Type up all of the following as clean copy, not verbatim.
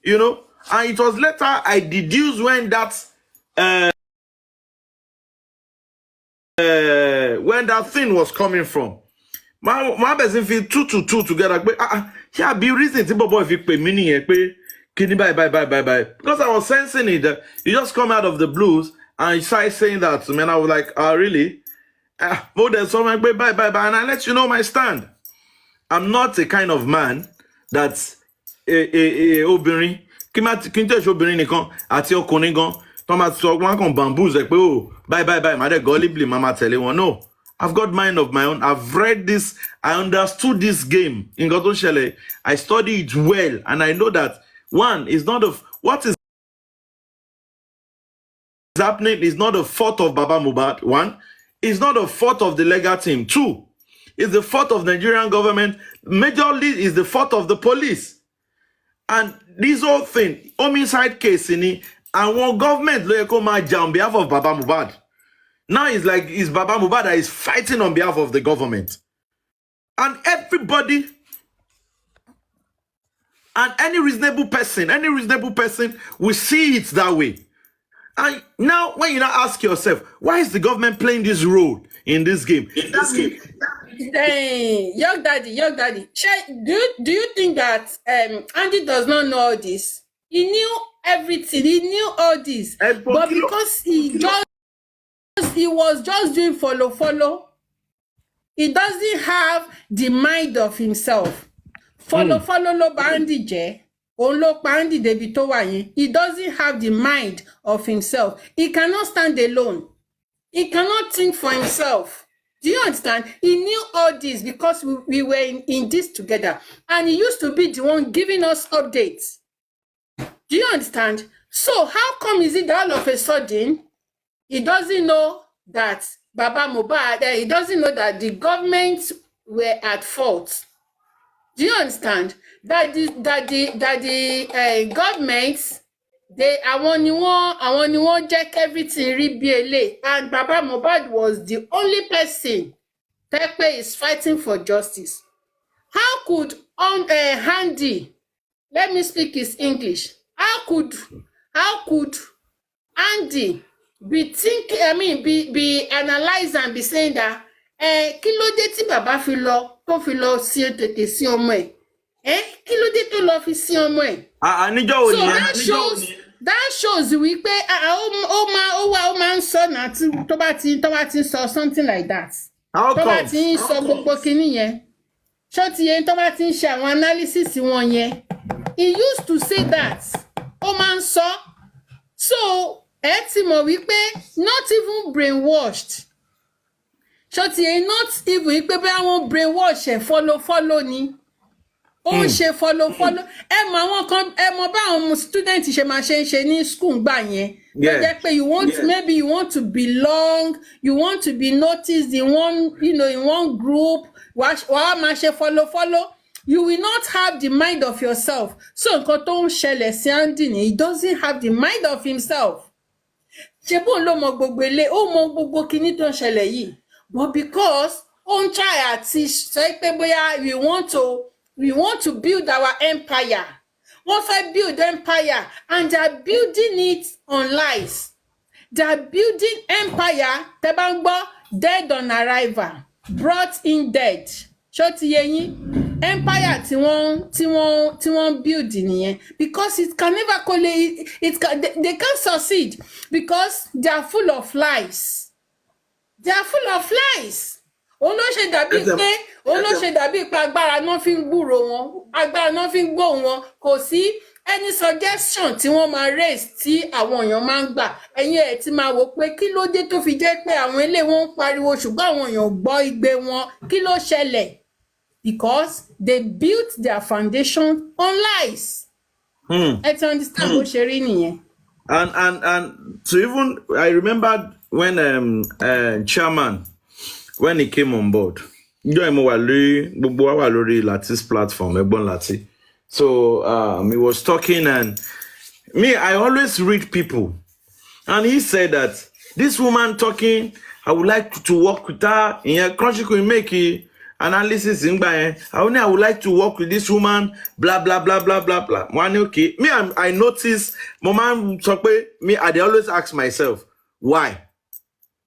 you know. And it was later I deduced when that thing was coming from. My person feel 2 to 2 together. Here be reason to boy if you pay meaning bye. Because I was sensing it. You just come out of the blues and you start saying that to me, and I was like, really? But there's someone bye, and I let you know my stand. I'm not a kind of man that's obìnrin kí n tẹ̀ ṣe obìnrin nìkan àti ọkùnrin gan tó máa sọ wọn kàn bamboozle pé oh bye má dẹ̀ gọ́líbìlì máa tẹ̀lé wọn. No, I've got mind of my own. I've read this, I understood this game. Nǹkan tó ṣẹlẹ̀, I study it well, and I know that one is not of what is happening is not the fault of Baba Mohbad. One, it's not the fault of the legal team. Two, it's the fault of the Nigerian government. Majorly is the fault of the police. And this whole thing, homicide case and one government on behalf of Baba Mohbad. Now it's like it's Baba Mohbad that is fighting on behalf of the government. And everybody, and any reasonable person will see it that way. And now, when you now ask yourself, why is the government playing this role in this game? Young daddy. Do you think that Andy does not know all this? He knew everything. He knew all this, but because he was just doing follow. He doesn't have the mind of himself. Follow lo Andy je. He doesn't have the mind of himself. He cannot stand alone. He cannot think for himself. Do you understand? He knew all this because we were in this together. And he used to be the one giving us updates. Do you understand? So how come is it that all of a sudden he doesn't know that Baba Mohbad, he doesn't know that the government were at fault? Do you understand? That the government, àwọn ni wọ́n jẹ́ everything rí bí ele, and Baba Mohbad was the only person that is fighting for justice. How could Andy, let me speak his English, how could Andy be analyzing and be saying that kí ló dé tí bàbá fi lọ sí tètè sí ọmọ ẹ̀? Kí ló dé tó lọ fi sí ọmọ ẹ̀? So that shows wípé ó máa ń sọ náà tí tó bá ti sọ something like that. Tó bá ti ń sọ gbogbo kinní yẹn. Ṣó ti yẹn tó bá ti ń ṣe àwọn analysis wọn yẹn. He used to say that. Ó máa ń sọ. So ẹ ti mọ̀ wípé not even brainwashed. Ṣó ti yẹn not even wípé bí àwọn brainwash ẹ̀ follow ni. Ó ń ṣe follow. Ẹ mọ̀ àwọn kan, ẹ mọ̀ bá àwọn student ṣe máa ṣe ń ṣe ní school gbà yẹn. Ó jẹ́ pé maybe you want to belong, you want to be noticed in one, in one group. Wàá máa ṣe follow. You will not have the mind of yourself. So nǹkan tó ń ṣẹlẹ̀ sí Andy ni, he doesn't have the mind of himself. Ṣé bóun ló mọ gbogbo ilé, ó mọ gbogbo kinní tó ń ṣẹlẹ̀ yìí. But because ó ń try àti sọ pé bóyá we want to build our empire. Wọ́n fẹ́ build empire, and they are building it on lies. They are building empire, tẹ́ bá ń gbọ́, dead on arrival, brought in dead. Ṣó ti yé yín? Empire tí wọ́n build nìyẹn, because it can never they can't succeed because they are full of lies. They are full of lies. Òun ló ṣe dàbí pé agbára náà fi ń gbúrò wọn, agbára náà fi ń gbóhùn wọn. Kò sí any suggestion tí wọ́n máa raise tí àwọn èèyàn máa ń gbà. Ẹ̀yin ẹ̀ ti máa wò pé kí ló dé tó fi jẹ́ pé àwọn ilé wọn ń pariwo ṣùgbọ́n àwọn èèyàn gbọ́ igbe wọn. Kí ló ṣẹlẹ̀? Because they built their foundation on lies. Ẹ ti understand bó ṣe rí nìyẹn. And to even, I remember when chairman, when he came on board, gbogbo wa wà lórí Lati's platform, Ẹ̀gbọ́n Lati. So he was talking, and me, I always read people, and he said that this woman talking, I would like to work with her. In a country could make it. analysis in by I would like to work with this woman, blah blah blah blah blah blah. One okay. Me, I notice Mama me, I always ask myself, why?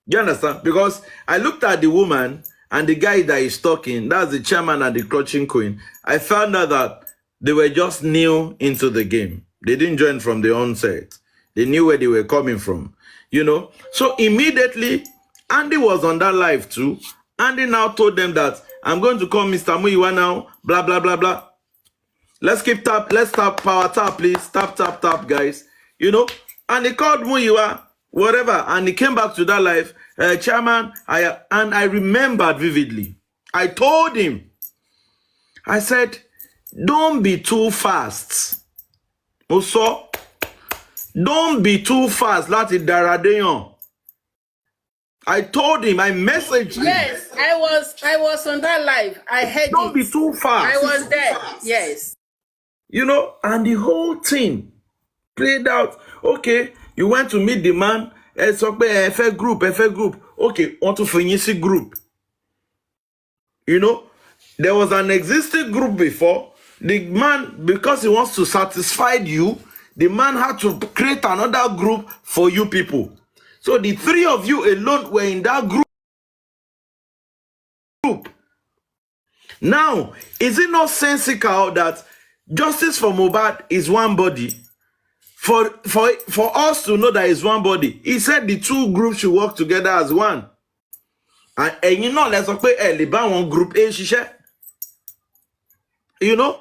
Do you understand? Because I looked at the woman and the guy that is talking, that's the chairman and the clutching queen. I found out that they were just new into the game. They didn't join from the onset. They knew where they were coming from, you know. So immediately, Andy was on that live too. Andy now told them that I'm going to call Mr. Muyiwa now, blah, blah, blah, blah. Let's tap, power tap, please. Tap, tap, tap, guys. You know, and he called Muyiwa, whatever, and he came back to that live. Chairman, I remembered vividly. I told him, I said, don't be too fast. Also, don't be too fast. Láti Daradeyan. I told him, I messaged him. Yes, I was on that live. I heard Don't be too fast. I was there. Yes. You know, and the whole thing played out. Okay, you went to meet the man. It's okay, FA group. Okay, want to finish the group. You know, there was an existing group before. The man, because he wants to satisfy you, the man had to create another group for you people. So the three of you alone were in that group. Now, is it not sensical that justice for Mohbad is one body? For us to know that it's one body, he said the two groups should work together as one. And you know, let's say one group A share. You know,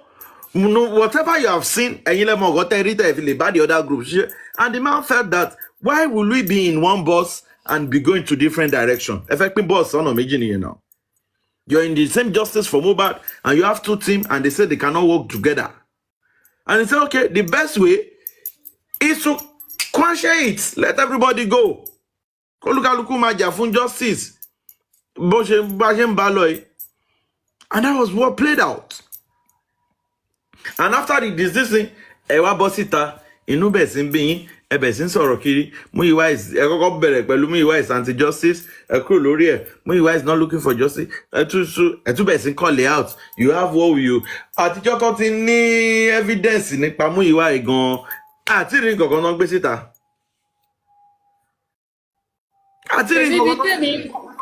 whatever you have seen, and you let me go the other groups. And the man felt that why will we be in one bus and be going to different directions? Effective boss, son of now. You're in the same justice for Mohbad, and you have two teams, and they say they cannot work together. And he said, okay, the best way is to quash it. Let everybody go. Justice. And that was what played out. And after the decision, Ewa Bosita, Inu Besin being a Besin Sorokiri, Muyiwa is Muyiwa is anti-justice, Muyiwa is not looking for justice, Etu Besin call it out. You have what you Atijọ́ tó ti ní evidence nípa Muyiwa igan, àti rí nǹkan náà gbé síta.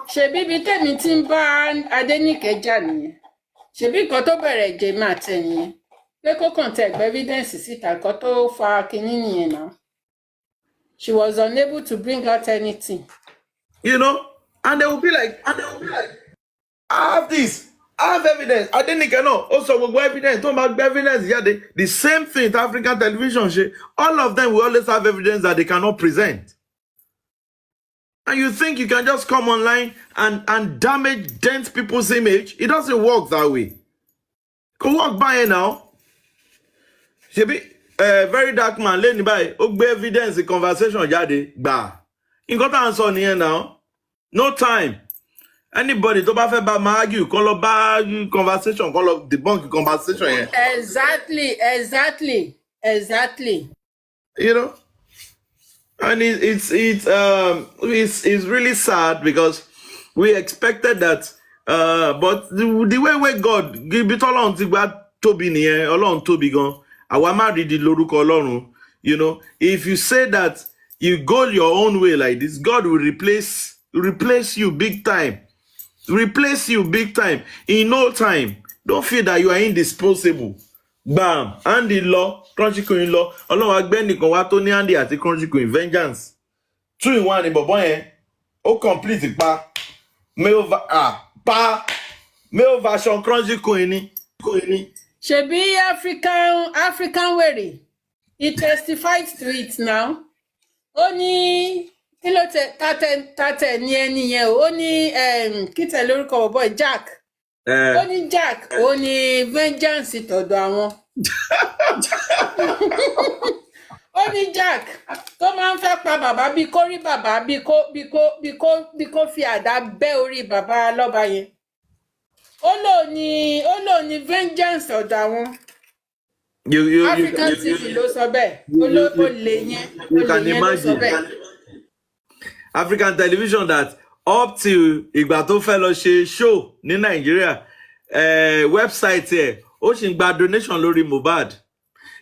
Ṣebí bí tèmi tí ń bá Adéníkẹ́ jà nìyẹn. Ṣebí nǹkan tó bẹ̀rẹ̀ jẹ́ máa tẹ̀ nìyẹn. Pé kó kàn tẹ evidence síta nǹkan tó fa kinní nìyẹn náà. She was unable to bring out anything. You know, and they will be like, I have this, I have evidence. Adéníkẹ́ náà also will go evidence. Don't have evidence. Yeah, the same thing to African television. All of them will always have evidence that they cannot present. And you think you can just come online and dent people's image? It doesn't work that way. Go walk by now. Shebi, very dark man, lẹ́ni báyìí, ó gbé evidence the conversation jáde, gbà. Nǹkan tá à ń sọ nìyẹn now. No time. Anybody tó bá fẹ́ bá máa argue, kó lọ bá conversation, kó lọ debunk conversation yẹn. Exactly. You know? And it's really sad because we expected that, but the way God give it all on Toby niye, Ọlọ́run tóbi gan. Àwa má rí di lórúkọ Ọlọ́run. You know, if you say that you go your own way like this, God will replace you big time. Replace you big time in no time. Don't feel that you are indisposable. Bam, Andy law, Crunchy Queen law. Ọlọ́run agbẹ́nìkan wá tó ní Andy àti Crunchy Queen vengeance. 2 in 1 ni bọ̀bọ́ yẹn. Ó complete pa. Male version Crunchy Queen ni. Ṣebí African wèrè. He testified to it now. Ó ní kí ló tàtẹ̀ ní ẹni yẹn o. Ó ní kí tẹ̀ lórúkọ bọ̀bọ́ Jack. Ó ní Jack, ó ní vengeance tọ̀dọ̀ àwọn. Ó ní Jack tó máa ń fẹ́ pa bàbá bí kó rí bàbá bí kó fi àdá bẹ́ orí bàbá lọ́ba yẹn. Ó lò ní vengeance tọ̀dọ̀ àwọn. African TV ló sọ bẹ́ẹ̀. Olè yẹn ló sọ bẹ́ẹ̀. African television that up till ìgbà tó fẹ́ lọ ṣe show ní Nigeria, website here. Ó ṣì ń gba donation lórí Mohbad.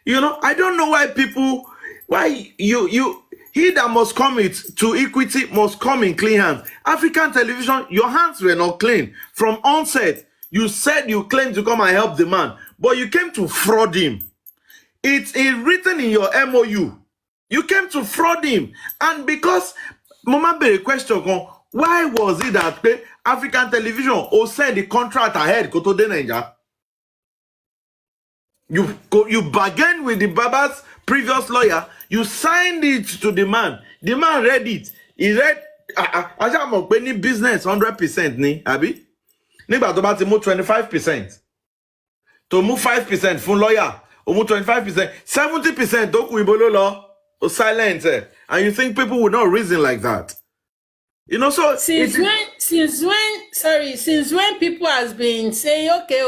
You know, I don't know why people, why he that must come to equity must come in clean hands. African television, your hands were not clean. From onset, you said you claimed to come and help the man, but you came to fraud him. It's written in your MOU. You came to fraud him. And because, Mama Bere question, why was it that African television or send the contract ahead? Go to the Niger. You bargained with the Baba's previous lawyer. You signed it to the man. The man read it. He read. I any business 100% ni abi. Nígbà tó bá ti mú 25%. To move 5% fún lawyer. Or move 25%. 70% tó kù ibo ló lọ. O silent. And you think people would not reason like that? You know, so since when people has been saying, okay,